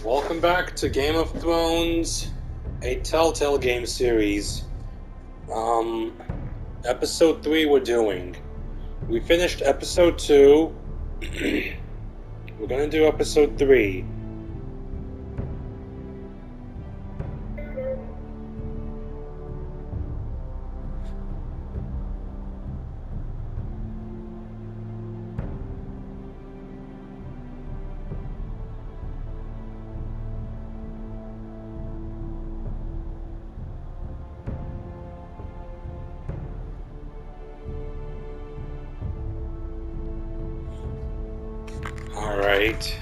Welcome back to Game of Thrones, a Telltale game series. Episode 3 we're doing. We finished episode 2. We're gonna do episode 3. Alright.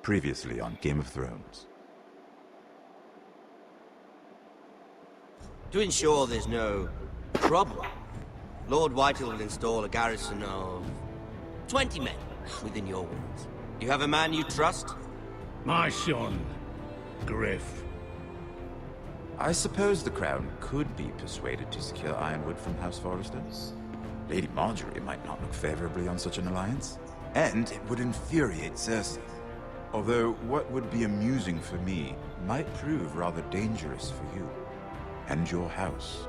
Previously on Game of Thrones. To ensure there's no problem, Lord Whitehall will install a garrison of 20 men within your walls. You have a man you trust? My son, Griff. I suppose the Crown could be persuaded to secure Ironwood from House Forrester. Lady Marjorie might not look favorably on such an alliance. And it would infuriate Cersei. Although what would be amusing for me might prove rather dangerous for you and your house.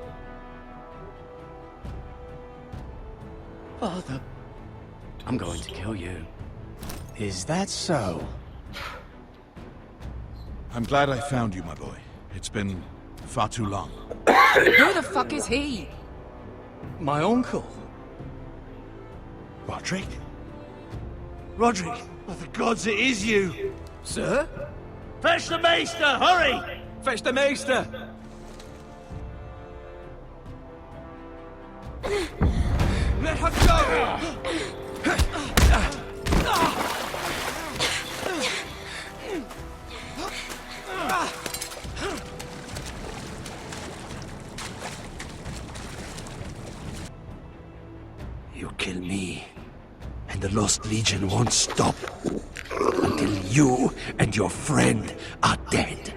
Father, I'm going to kill you. Is that so? I'm glad I found you, my boy. It's been far too long. Who the fuck is he? My uncle. Roderick? Roderick, by the gods, it is you! Sir? Fetch the maester, hurry! Fetch the maester! Let her go! You kill me, and the Lost Legion won't stop until you and your friend are dead.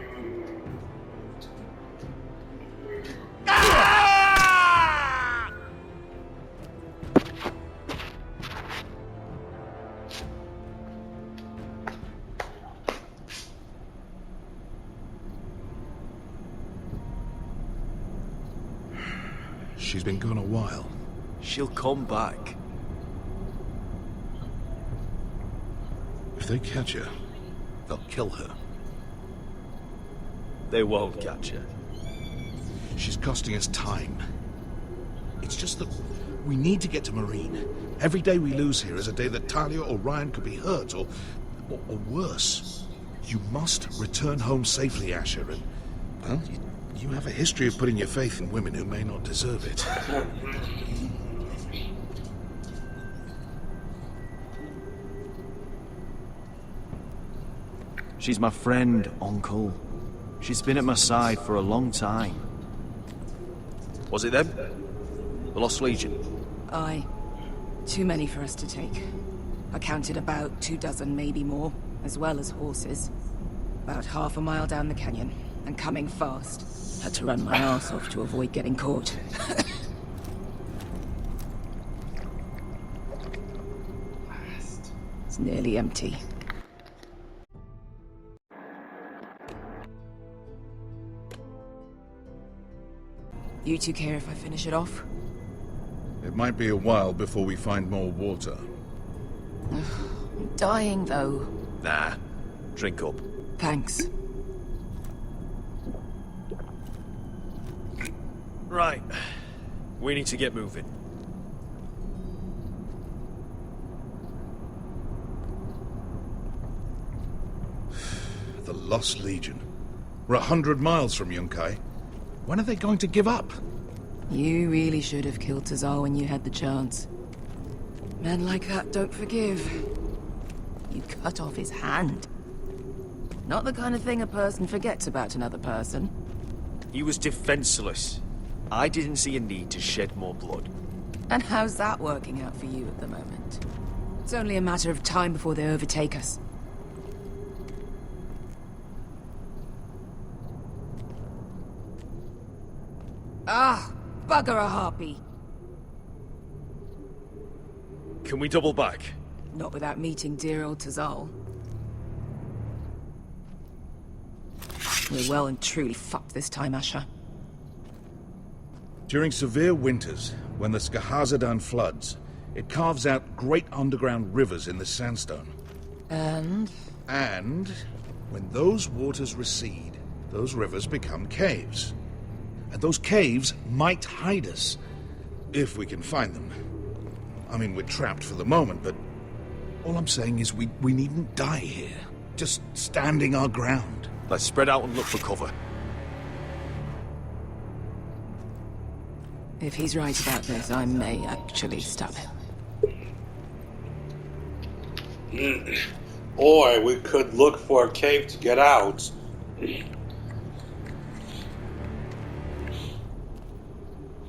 She's been gone a while. She'll come back. If they catch her, they'll kill her. They won't catch her. She's costing us time. It's just that we need to get to Marine. Every day we lose here is a day that Talia or Ryan could be hurt, or worse. You must return home safely, Asher, and, well, you have a history of putting your faith in women who may not deserve it. She's my friend, Uncle. She's been at my side for a long time. Was it them? The Lost Legion? Aye. Too many for us to take. I counted about 24, maybe more, as well as horses. About half a mile down the canyon, and coming fast. Had to run my arse off to avoid getting caught. It's nearly empty. You two care if I finish it off? It might be a while before we find more water. I'm dying, though. Nah. Drink up. Thanks. Right. We need to get moving. The Lost Legion. We're 100 miles from Yunkai. When are they going to give up? You really should have killed Tazar when you had the chance. Men like that don't forgive. You cut off his hand. Not the kind of thing a person forgets about another person. He was defenseless. I didn't see a need to shed more blood. And how's that working out for you at the moment? It's only a matter of time before they overtake us. Ah, bugger a harpy. Can we double back? Not without meeting dear old Tazal. We're well and truly fucked this time, Asher. During severe winters, when the Skahazadan floods, it carves out great underground rivers in the sandstone. And? And when those waters recede, those rivers become caves. And those caves might hide us, if we can find them. I mean, we're trapped for the moment, but all I'm saying is we needn't die here. Just standing our ground. Let's spread out and look for cover. If he's right about this, I may actually stab him. Or we could look for a cave to get out. Do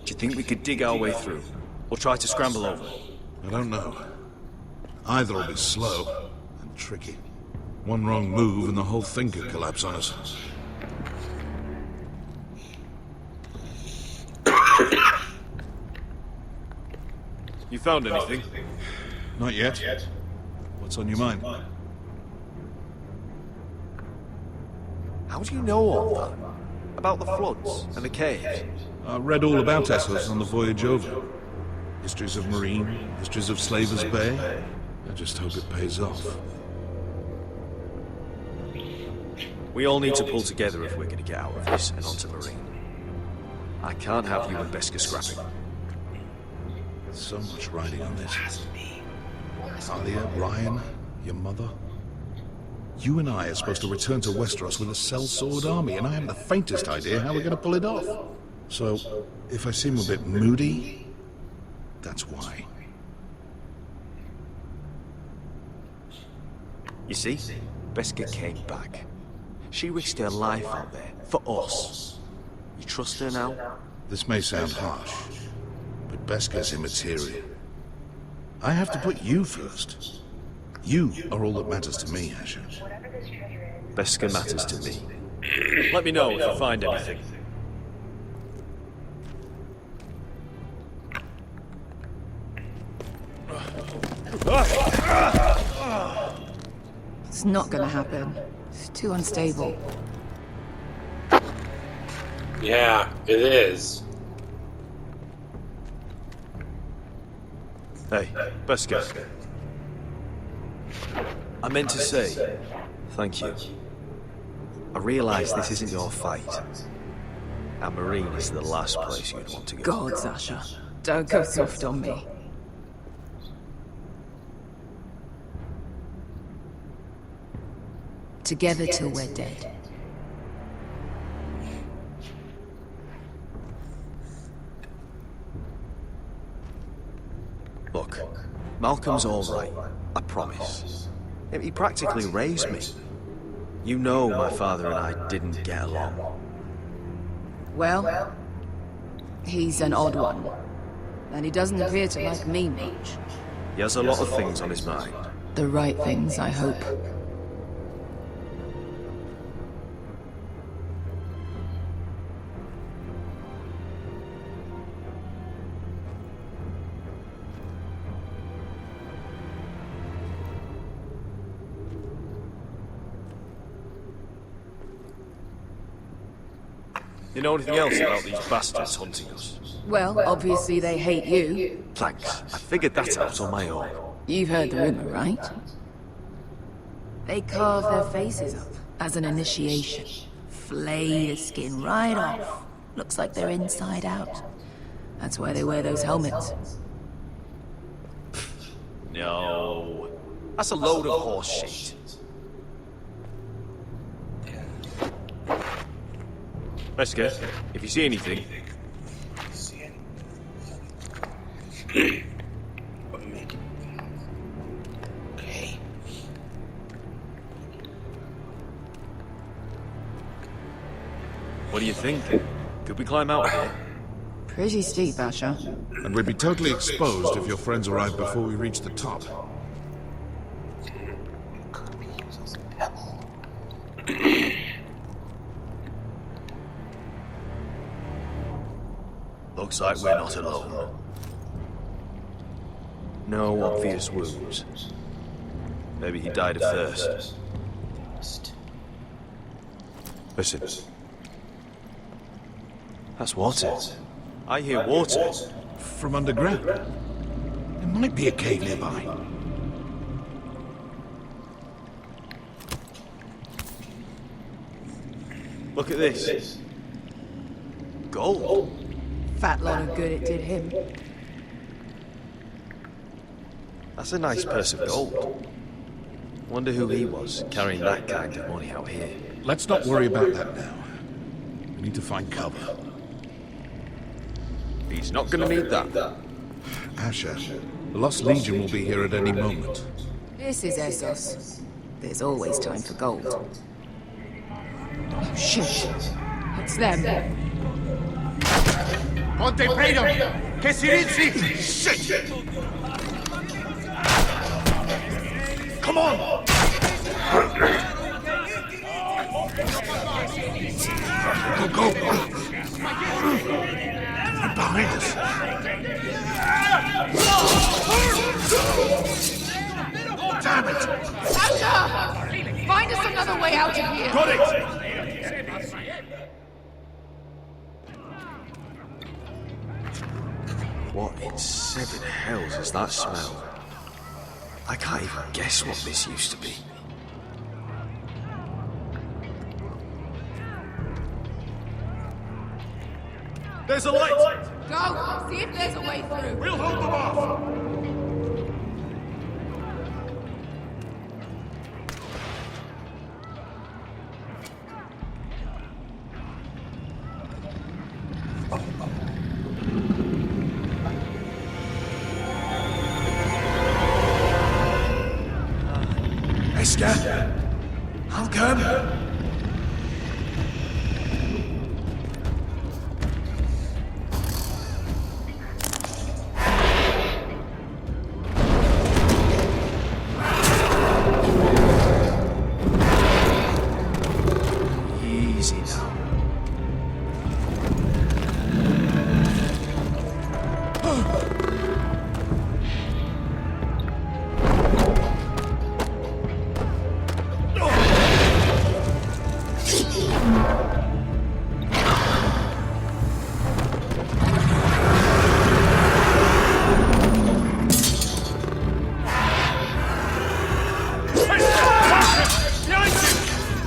you think we could dig our way through? Or try to scramble over? I don't know. Either will be slow and tricky. One wrong move and the whole thing could collapse on us. You found anything? Not yet. What's on your mind? How do you know all that? About the floods and the caves? I read all about Essos on the voyage over. Histories of Marine, histories of Slaver's Bay. I just hope it pays off. We all need to pull together if we're going to get out of this and onto Marine. I can't have you and Beska scrapping. So much riding on this. Talia, Ryan, your mother. You and I are supposed to return to Westeros with a sellsword army, and I haven't the faintest idea how we're going to pull it off. So, if I seem a bit moody, that's why. You see, Beska came back. She risked her life out there, for us. You trust her now? This may sound harsh, but Beska's immaterial. I have to put you first. You are all that matters to me, Asher. Beska matters to me. Let me know if you find anything. It's not gonna happen. It's too unstable. Yeah, it is. Hey, Beska. I meant to say, thank you. I realize this isn't your fight. And Marine is the last place you'd want to go. God, Asher. Don't go soft on me. Together till we're dead. Look, Malcolm's all right. I promise. He practically raised me. You know my father and I didn't get along. Well, he's an odd one. And he doesn't appear to like me much. He has a lot of things on his mind. The right things, I hope. You know anything else about these bastards hunting us? Well, obviously they hate you. Thanks. I figured that out on my own. You've heard the rumor, right? They carve their faces up as an initiation. Flay the skin right off. Looks like they're inside out. That's why they wear those helmets. No. That's a load of horse shit. Beska, if you see anything... Okay. What do you think? Could we climb out here? Pretty steep, Asher. And we'd be totally exposed if your friends arrived before we reached the top. Looks like we're not alone. No obvious wounds. Maybe he died of thirst. Listen. That's water. I hear water. From underground. There might be a cave nearby. Look at this. Gold. Fat lot of good it did him. That's a nice purse of gold. Wonder who he was, carrying that kind of money out here. Let's not worry about that now. We need to find cover. He's not gonna need that. Asher, the Lost Legion will be here at any moment. This is Essos. There's always time for gold. Oh, shit. It's them. Ponte Fredo! Che si rizzi! Shit! Come on! Go! They're behind us. Damn it! Asher! Find us another way out of here! Got it! What in seven hells is that smell? I can't even guess what this used to be. There's a light! Go! See if there's a way through! We'll hold them off! Esker! I'll come! Easy now.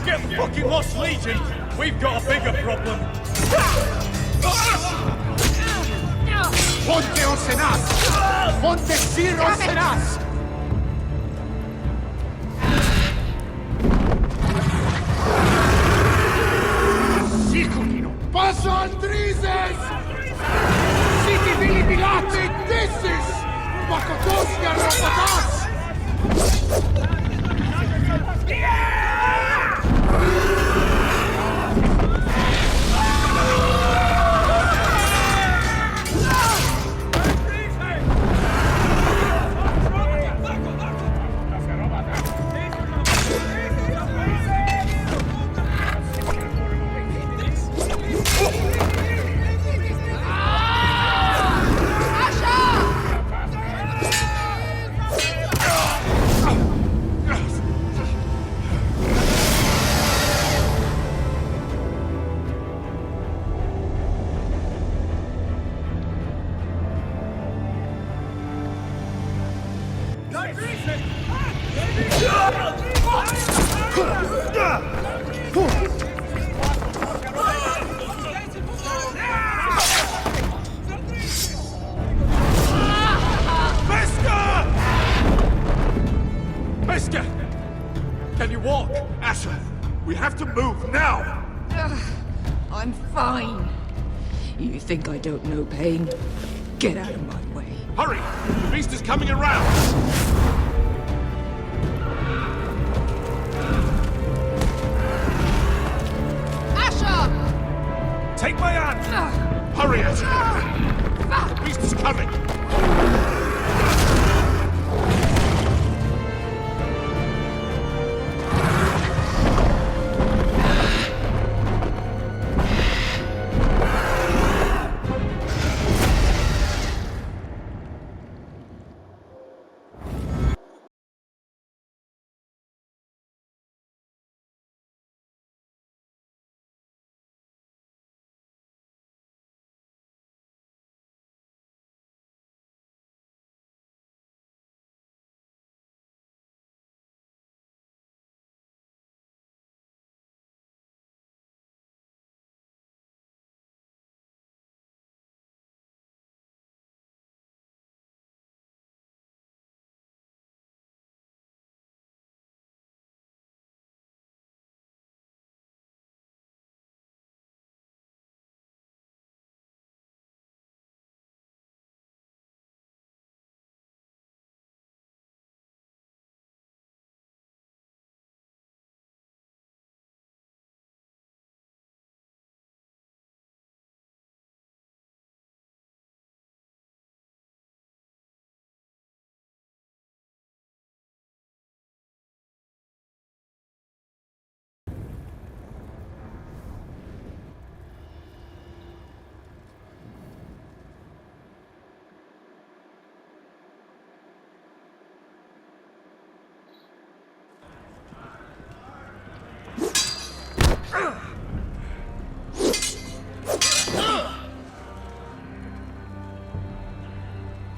Get fucking Lost Legion! We've got a bigger problem! Ponte Osenas! Ponte Sir Osenas! Sikulino! Paso Andrizes! Siti Vili Pilate! This is Makotoska Rapatas! Mister! Can you walk? Asher, we have to move now! I'm fine. You think I don't know pain? Get out of my way. Hurry! The beast is coming around! Asher! Take my hand! Hurry, Asher! The beast is coming!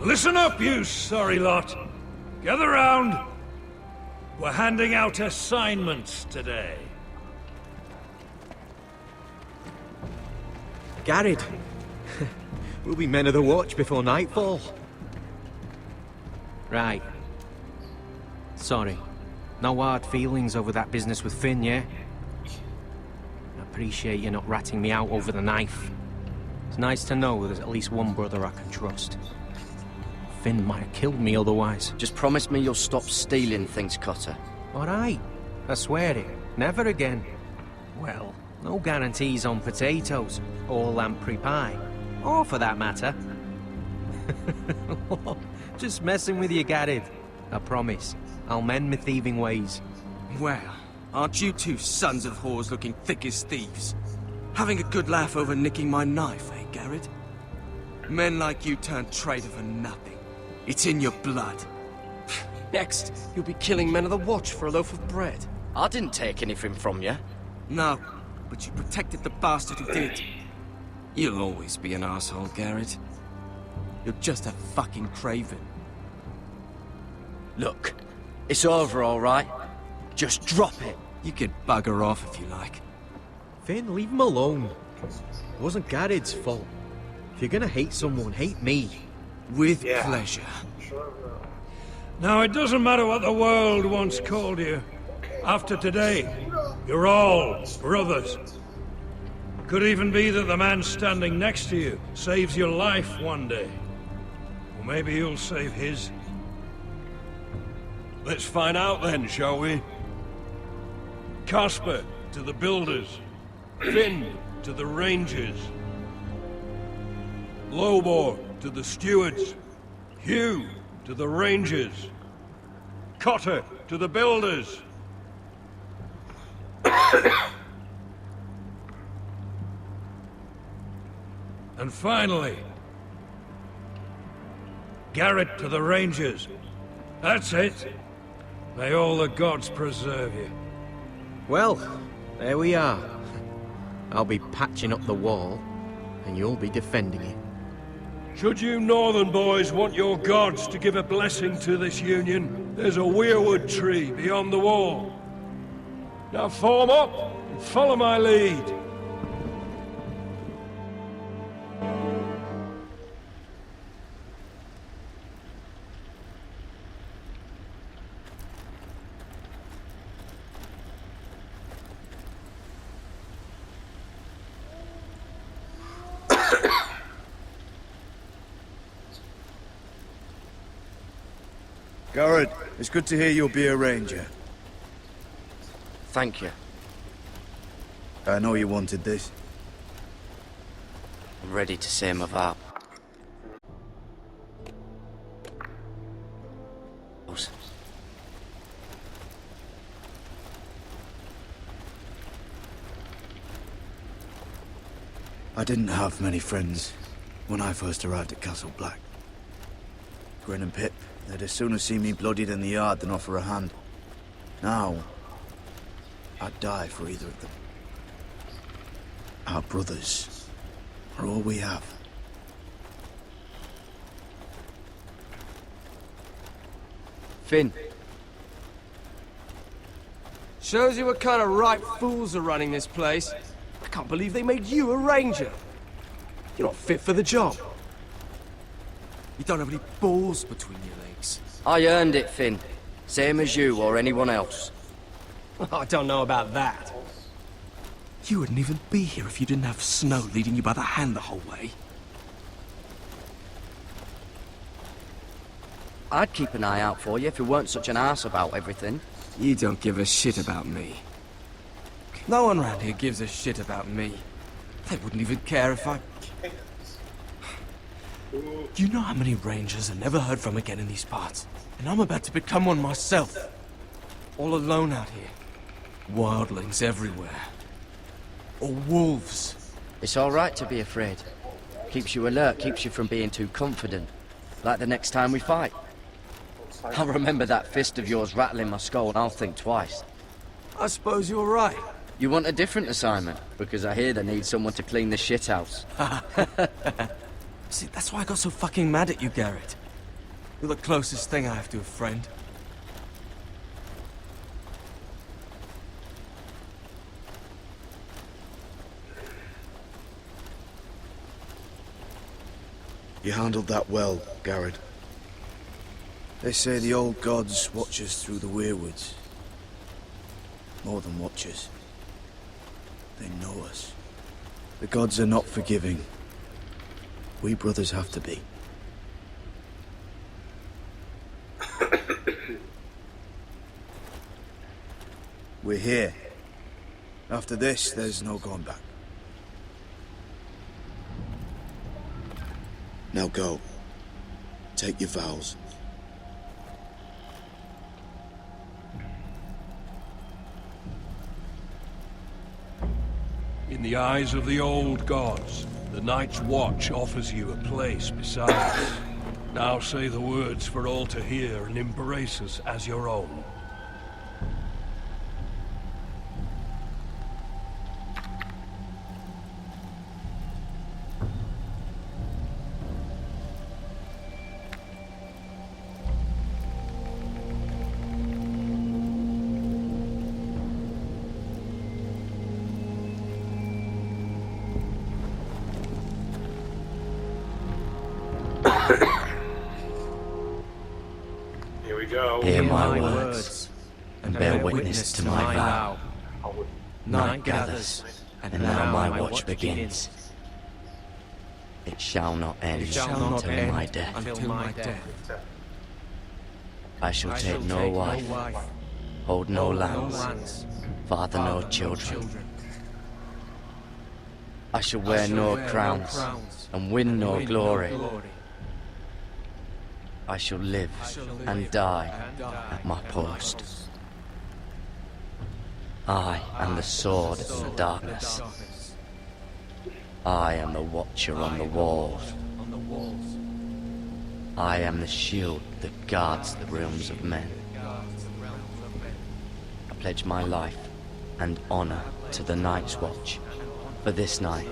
Listen up, you sorry lot. Gather round. We're handing out assignments today. Garrett. We'll be men of the watch before nightfall. Right. Sorry. No hard feelings over that business with Finn, yeah? I appreciate you not ratting me out over the knife. It's nice to know there's at least one brother I can trust. Finn might have killed me otherwise. Just promise me you'll stop stealing things, Cotter. Alright. I swear it. Never again. Well, no guarantees on potatoes, or lamprey pie. Or for that matter. Just messing with you, Garrett. I promise. I'll mend my thieving ways. Well, aren't you two sons of whores looking thick as thieves? Having a good laugh over nicking my knife, eh, Garrett? Men like you turn traitor for nothing. It's in your blood. Next, you'll be killing men of the watch for a loaf of bread. I didn't take anything from you. No, but you protected the bastard who did. You'll always be an asshole, Garrett. You're just a fucking craven. Look, it's over, all right? Just drop it. You could bugger off if you like. Finn, leave him alone. It wasn't Garrett's fault. If you're gonna hate someone, hate me. With pleasure. Now, it doesn't matter what the world once called you. After today, you're all brothers. Could even be that the man standing next to you saves your life one day. Or maybe you'll save his. Let's find out then, shall we? Casper to the builders. Finn to the rangers. Lobor to the stewards. Hugh to the rangers. Cotter to the builders. And finally, Garrett to the rangers. That's it. May all the gods preserve you. Well, there we are. I'll be patching up the wall, and you'll be defending it. Should you northern boys want your gods to give a blessing to this union, there's a weirwood tree beyond the wall. Now form up and follow my lead. Garrett, it's good to hear you'll be a ranger. Thank you. I know you wanted this. I'm ready to say my vow. I didn't have many friends when I first arrived at Castle Black. Grin and Pip, they'd as soon as see me bloodied in the yard than offer a hand. Now, I'd die for either of them. Our brothers are all we have. Finn. Shows you what kind of ripe fools are running this place. I can't believe they made you a ranger. You're not fit for the job. You don't have any balls between your legs. I earned it, Finn. Same as you or anyone else. I don't know about that. You wouldn't even be here if you didn't have Snow leading you by the hand the whole way. I'd keep an eye out for you if you weren't such an arse about everything. You don't give a shit about me. No one around here gives a shit about me. They wouldn't even care if I... You know how many rangers are never heard from again in these parts? And I'm about to become one myself. All alone out here. Wildlings everywhere. Or wolves. It's all right to be afraid. Keeps you alert, keeps you from being too confident. Like the next time we fight. I'll remember that fist of yours rattling my skull and I'll think twice. I suppose you're right. You want a different assignment? Because I hear they need someone to clean the shithouse. See, that's why I got so fucking mad at you, Garrett. You're the closest thing I have to a friend. You handled that well, Garrett. They say the old gods watch us through the weirwoods. More than watch us. They know us. The gods are not forgiving. We brothers have to be. We're here. After this, there's no going back. Now go. Take your vows. In the eyes of the old gods, the Night's Watch offers you a place beside us. Now say the words for all to hear and embrace us as your own. Here we go. Hear my words, and bear witness to my vow. Night gathers, and now my watch begins. It shall not end until my death. I shall take no wife, hold no lands, father no children. I shall wear no crowns, and win no glory. I shall live and die at my post. I am the sword in the darkness. I am the watcher on the walls. I am the shield that guards the realms of men. I pledge my life and honor to the Night's Watch for this night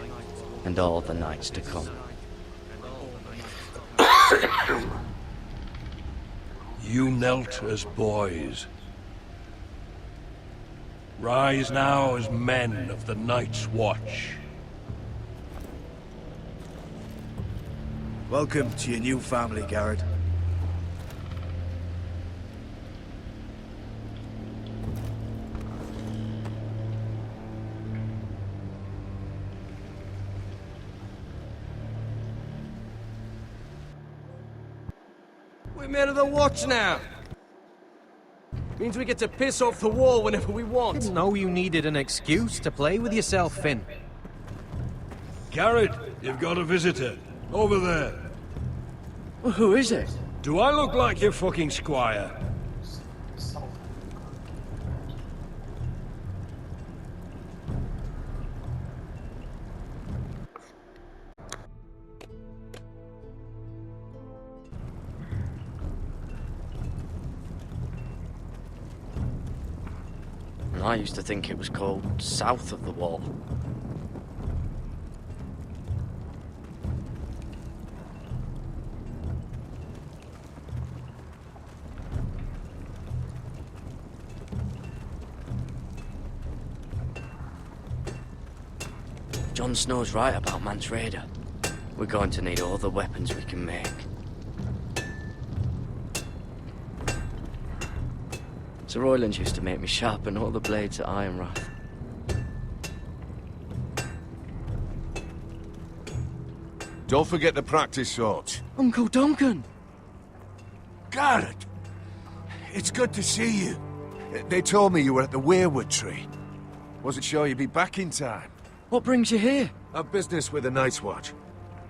and all the nights to come. You knelt as boys. Rise now as men of the Night's Watch. Welcome to your new family, Garrett. We're men of the watch now. Means we get to piss off the wall whenever we want. Didn't know you needed an excuse to play with yourself, Finn. Garrett, you've got a visitor. Over there. Well, who is it? Do I look like your fucking squire? And I used to think it was called South of the Wall. Jon Snow's right about Mance Rayder. We're going to need all the weapons we can make. Sir Royland used to make me sharpen all the blades at Ironrath. Don't forget to practice swords. Uncle Duncan! Garrett! It's good to see you. They told me you were at the Weirwood tree. Wasn't sure you'd be back in time. What brings you here? A business with the Night's Watch.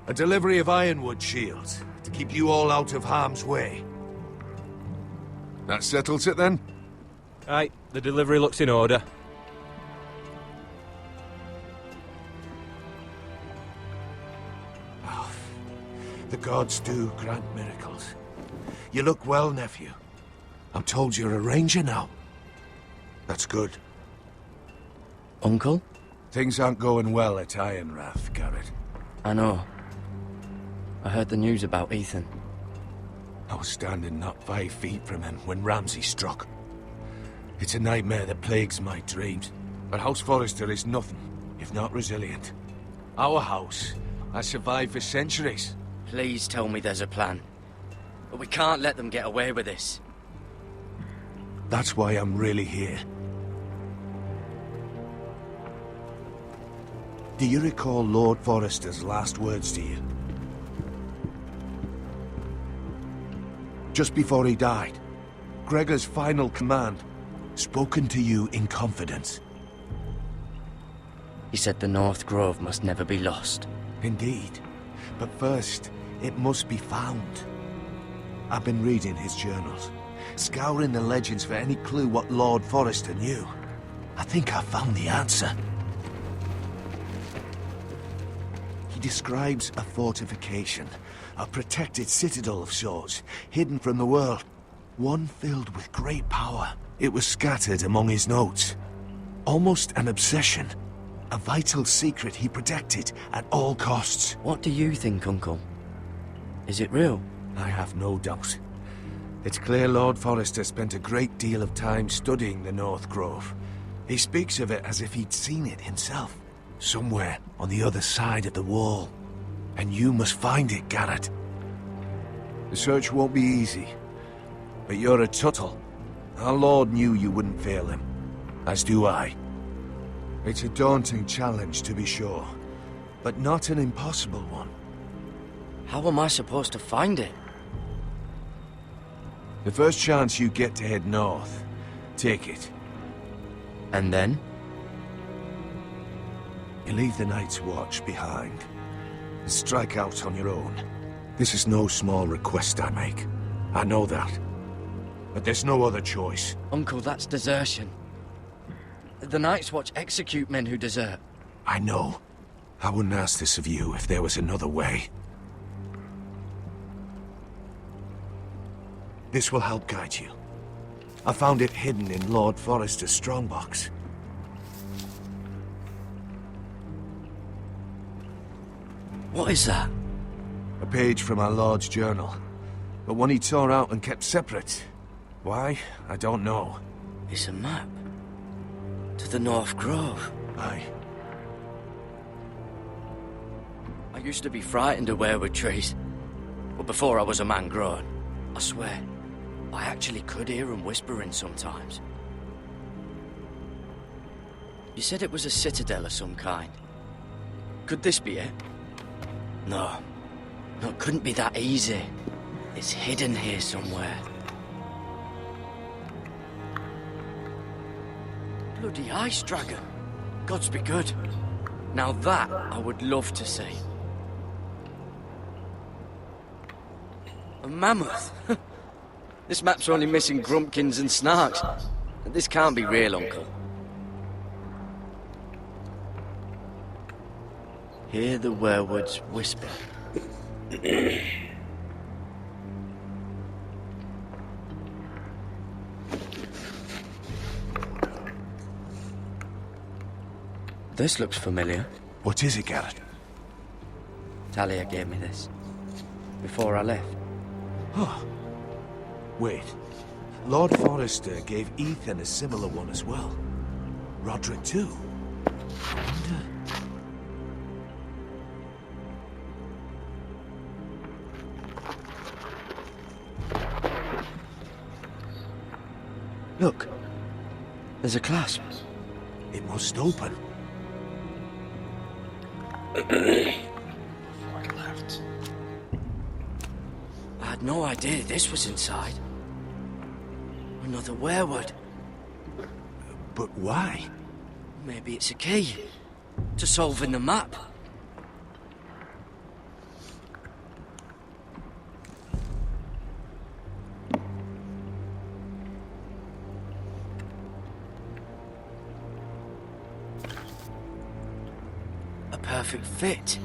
A delivery of ironwood shields, to keep you all out of harm's way. That settles it then? Aye, the delivery looks in order. Oh, the gods do grant miracles. You look well, nephew. I'm told you're a ranger now. That's good. Uncle? Things aren't going well at Ironrath, Garrett. I know. I heard the news about Ethan. I was standing not 5 feet from him when Ramsay struck. It's a nightmare that plagues my dreams, but House Forrester is nothing if not resilient. Our house has survived for centuries. Please tell me there's a plan. But we can't let them get away with this. That's why I'm really here. Do you recall Lord Forrester's last words to you? Just before he died, Gregor's final command, spoken to you in confidence. He said the North Grove must never be lost. Indeed. But first, it must be found. I've been reading his journals, scouring the legends for any clue what Lord Forrester knew. I think I found the answer. He describes a fortification, a protected citadel of sorts, hidden from the world. One filled with great power. It was scattered among his notes. Almost an obsession. A vital secret he protected at all costs. What do you think, Uncle? Is it real? I have no doubt. It's clear Lord Forrester spent a great deal of time studying the North Grove. He speaks of it as if he'd seen it himself. Somewhere on the other side of the wall. And you must find it, Garrett. The search won't be easy. But you're a Tuttle. Our Lord knew you wouldn't fail him. As do I. It's a daunting challenge, to be sure. But not an impossible one. How am I supposed to find it? The first chance you get to head north, take it. And then? You leave the Night's Watch behind, and strike out on your own. This is no small request I make. I know that. But there's no other choice. Uncle, that's desertion. The Night's Watch execute men who desert. I know. I wouldn't ask this of you if there was another way. This will help guide you. I found it hidden in Lord Forrester's strongbox. What is that? A page from our Lord's journal. But one he tore out and kept separate. Why? I don't know. It's a map. To the North Grove. Aye. I used to be frightened of weirwood trees. But before I was a man grown, I swear, I actually could hear them whispering sometimes. You said it was a citadel of some kind. Could this be it? No. No, it couldn't be that easy. It's hidden here somewhere. Bloody ice dragon. Gods be good. Now that I would love to see. A mammoth? This map's only missing grumpkins and snarks. This can't be real, Uncle. Hear the werewoods whisper. This looks familiar. What is it, Garrett? Talia gave me this. Before I left. Oh. Wait. Lord Forrester gave Ethan a similar one as well. Roderick too. I wonder... Look. There's a clasp. It must open. Left. I had no idea this was inside. Another werewood. But why? Maybe it's a key to solving the map. A perfect fit.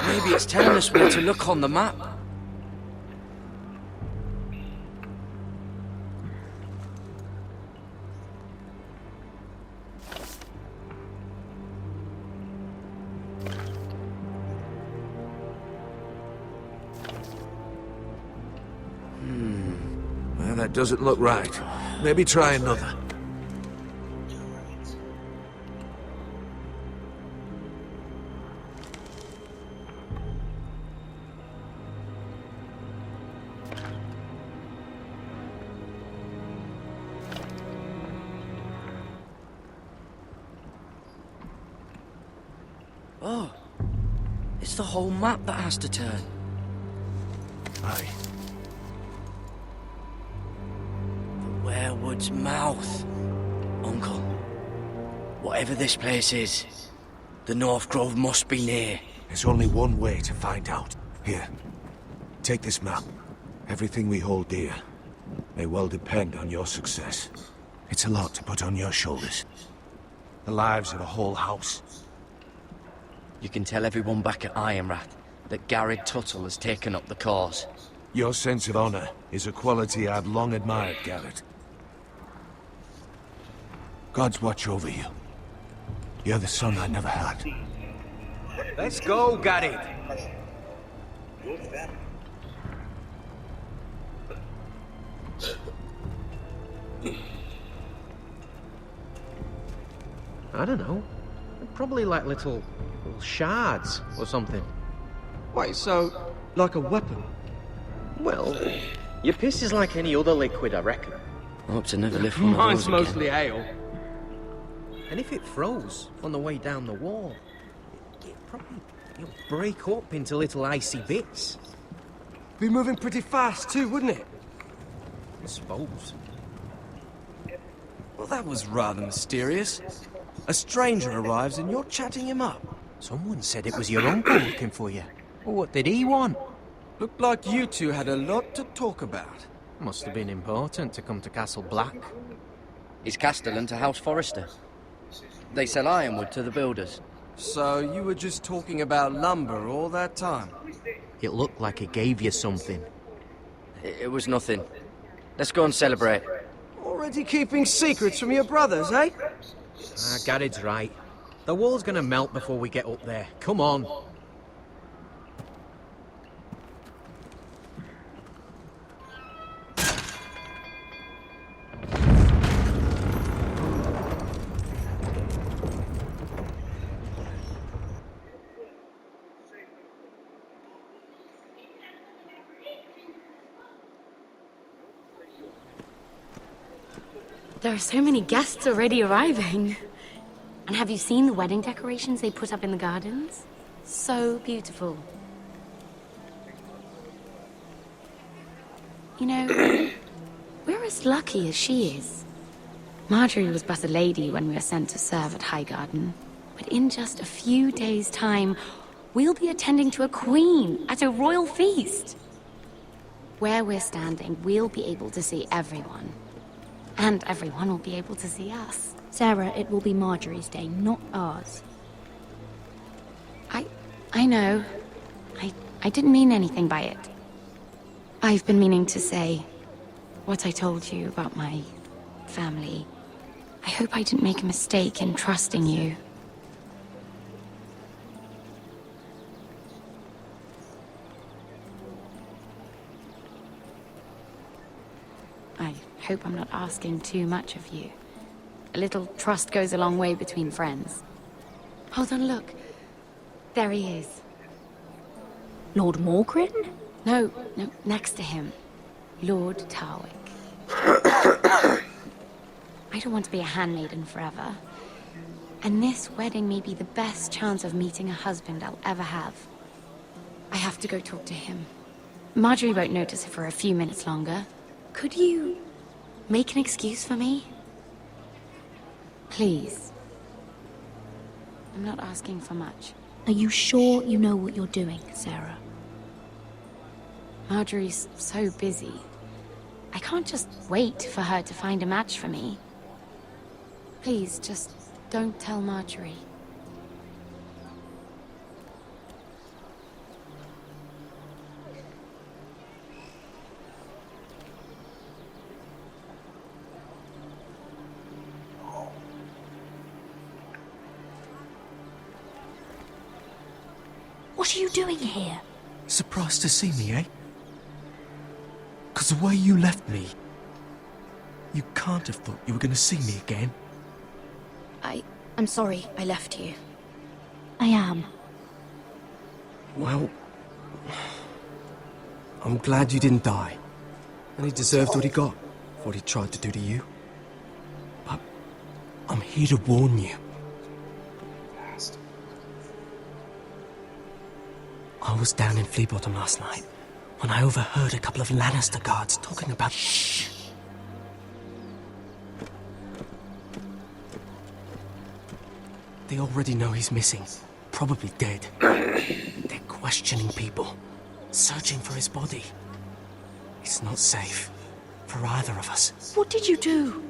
Maybe it's telling us where to look on the map. that doesn't look right. Maybe try another. Oh, it's the whole map that has to turn. Aye. The Werewood's mouth. Uncle, whatever this place is, the North Grove must be near. There's only one way to find out. Here, take this map. Everything we hold dear may well depend on your success. It's a lot to put on your shoulders. The lives of a whole house. You can tell everyone back at Ironrath that Garrett Tuttle has taken up the cause. Your sense of honor is a quality I've long admired, Garrett. God's watch over you. You're the son I never had. Let's go, Garrett. I don't know. Probably like little shards or something. Wait, so, like a weapon? Well, your piss is like any other liquid, I reckon. I hope to never live from Mine's mostly ale. And if it froze on the way down the wall, it probably break up into little icy bits. Be moving pretty fast too, wouldn't it? I suppose. Well, that was rather mysterious. A stranger arrives and you're chatting him up. Someone said it was your uncle looking for you. Well, what did he want? Looked like you two had a lot to talk about. Must have been important to come to Castle Black. Is Castellan to House Forrester? They sell ironwood to the builders. So you were just talking about lumber all that time? It looked like he gave you something. It was nothing. Let's go and celebrate. Already keeping secrets from your brothers, eh? Garrett's right. The wall's gonna melt before we get up there. Come on. There are so many guests already arriving. And have you seen the wedding decorations they put up in the gardens? So beautiful. You know, we're as lucky as she is. Marjorie was but a lady when we were sent to serve at Highgarden. But in just a few days' time, we'll be attending to a queen at a royal feast. Where we're standing, we'll be able to see everyone. And everyone will be able to see us. Sarah, it will be Marjorie's day, not ours. I know. I didn't mean anything by it. I've been meaning to say what I told you about my family. I hope I didn't make a mistake in trusting you. I hope I'm not asking too much of you. A little trust goes a long way between friends. Hold on, look. There he is. Lord Morgrin? No, next to him. Lord Tarwick. I don't want to be a handmaiden forever. And this wedding may be the best chance of meeting a husband I'll ever have. I have to go talk to him. Marjorie won't notice it for a few minutes longer. Could you make an excuse for me? Please. I'm not asking for much. Are you sure you know what you're doing, Sarah? Marjorie's so busy. I can't just wait for her to find a match for me. Please, just don't tell Marjorie. What are you doing here? Surprised to see me, eh? 'Cause the way you left me, You can't have thought you were going to see me again. I'm sorry I left you. I am. Well, I'm glad you didn't die. And he deserved what he got, for what he tried to do to you. But I'm here to warn you. I was down in Flea Bottom last night when I overheard a couple of Lannister guards talking about... Shh! They already know he's missing. Probably dead. They're questioning people. Searching for his body. It's not safe. For either of us. What did you do?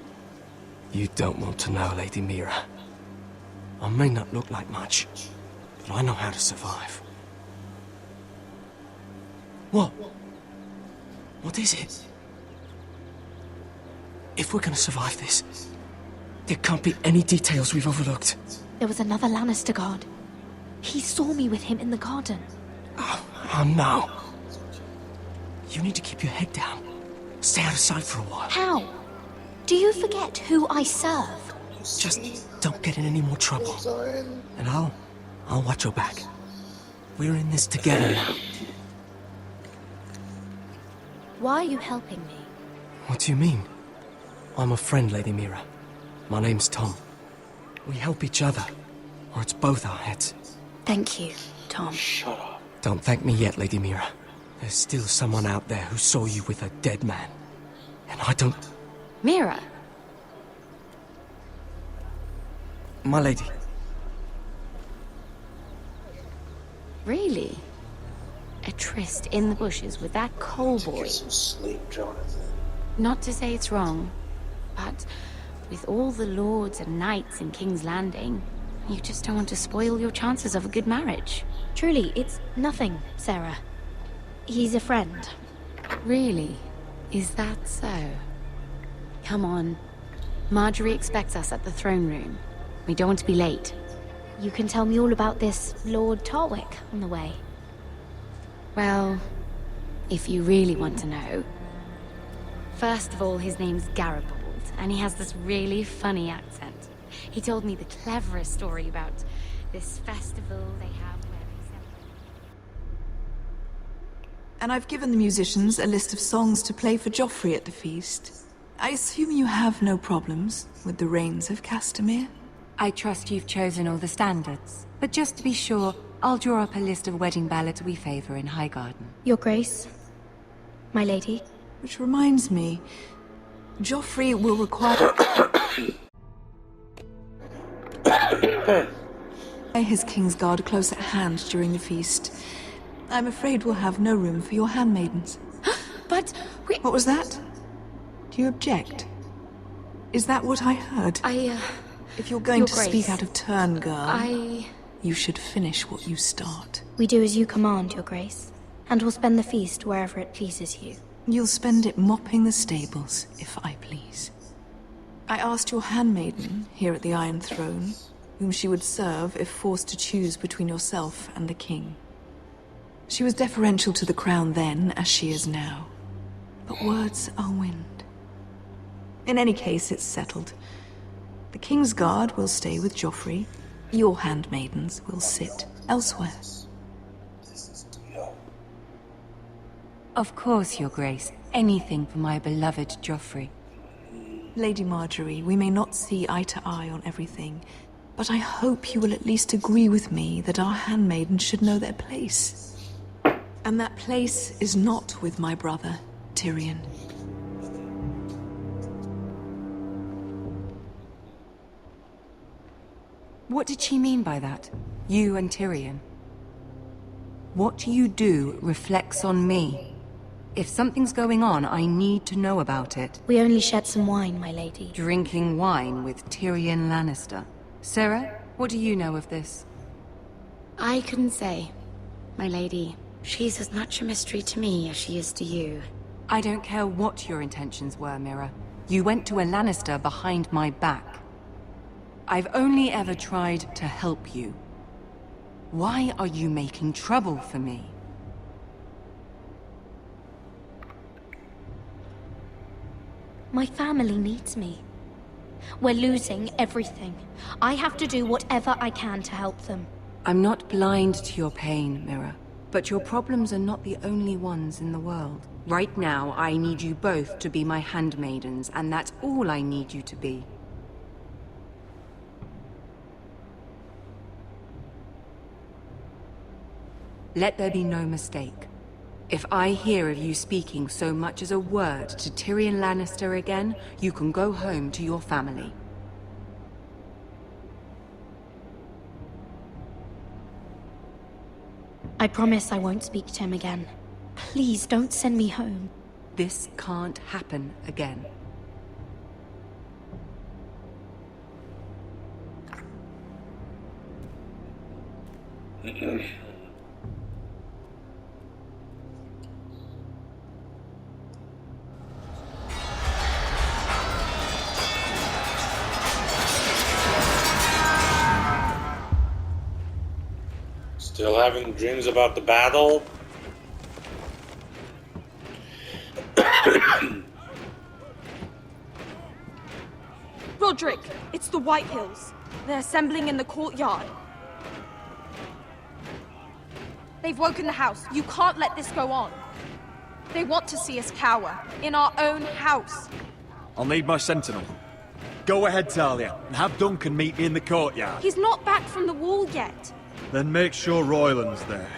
You don't want to know, Lady Mira. I may not look like much, but I know how to survive. What? What is it? If we're gonna survive this, there can't be any details we've overlooked. There was another Lannister guard. He saw me with him in the garden. Oh no. You need to keep your head down. Stay out of sight for a while. How? Do you forget who I serve? Just don't get in any more trouble. And I'll watch your back. We're in this together now. Why are you helping me? What do you mean? I'm a friend, Lady Mira. My name's Tom. We help each other, or it's both our heads. Thank you, Tom. Shut up. Don't thank me yet, Lady Mira. There's still someone out there who saw you with a dead man. And I don't... Mira? My lady. Really? A tryst in the bushes with that coal boy? Get some sleep, Jonathan. Not to say it's wrong, but with all the lords and knights in King's Landing, you just don't want to spoil your chances of a good marriage. Truly, it's nothing, Sarah. He's a friend. Really? Is that so? Come on. Marjorie expects us at the throne room. We don't want to be late. You can tell me all about this Lord Tarwick on the way. Well, if you really want to know. First of all, his name's Garibaldi, and he has this really funny accent. He told me the cleverest story about this festival they have where they celebrate. And I've given the musicians a list of songs to play for Joffrey at the feast. I assume you have no problems with the Rains of Castamere? I trust you've chosen all the standards. But just to be sure, I'll draw up a list of wedding ballads we favor in Highgarden. Your Grace, my lady. Which reminds me, Joffrey will require his Kingsguard close at hand during the feast. I'm afraid we'll have no room for your handmaidens. But we... What was that? Do you object? Is that what I heard? If you're going to speak out of turn, girl, you should finish what you start. We do as you command, Your Grace, and we'll spend the feast wherever it pleases you. You'll spend it mopping the stables, if I please. I asked your handmaiden, here at the Iron Throne, whom she would serve if forced to choose between yourself and the king. She was deferential to the crown then, as she is now. But words are wind. In any case, it's settled. The Kingsguard will stay with Joffrey. Your handmaidens will sit elsewhere. Of course, Your Grace. Anything for my beloved Joffrey. Lady Marjorie, we may not see eye to eye on everything, but I hope you will at least agree with me that our handmaidens should know their place. And that place is not with my brother, Tyrion. What did she mean by that? You and Tyrion? What you do reflects on me. If something's going on, I need to know about it. We only shed some wine, my lady. Drinking wine with Tyrion Lannister. Sarah, what do you know of this? I couldn't say, my lady. She's as much a mystery to me as she is to you. I don't care what your intentions were, Mira. You went to a Lannister behind my back. I've only ever tried to help you. Why are you making trouble for me? My family needs me. We're losing everything. I have to do whatever I can to help them. I'm not blind to your pain, Mira. But your problems are not the only ones in the world. Right now, I need you both to be my handmaidens, and that's all I need you to be. Let there be no mistake. If I hear of you speaking so much as a word to Tyrion Lannister again, you can go home to your family. I promise I won't speak to him again. Please don't send me home. This can't happen again. Still having dreams about the battle? Roderick, it's the White Hills. They're assembling in the courtyard. They've woken the house. You can't let this go on. They want to see us cower. In our own house. I'll need my sentinel. Go ahead, Talia, and have Duncan meet me in the courtyard. He's not back from the wall yet. Then make sure Royland's there.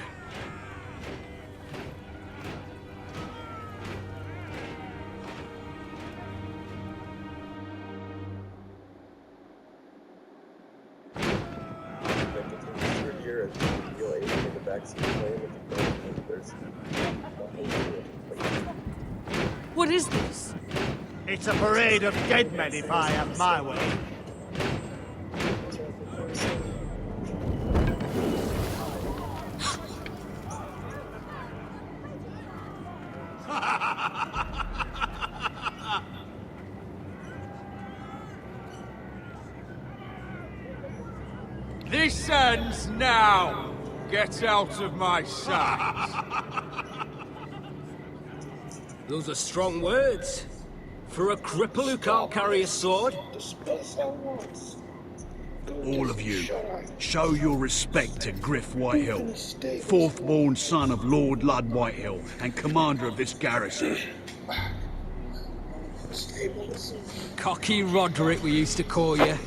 What is this? It's a parade of dead men if I have my way. This ends now! Get out of my sight! Those are strong words. For a cripple who can't carry a sword? All of you, show your respect to Griff Whitehill, fourth-born son of Lord Ludd Whitehill and commander of this garrison. Cocky Roderick, we used to call you.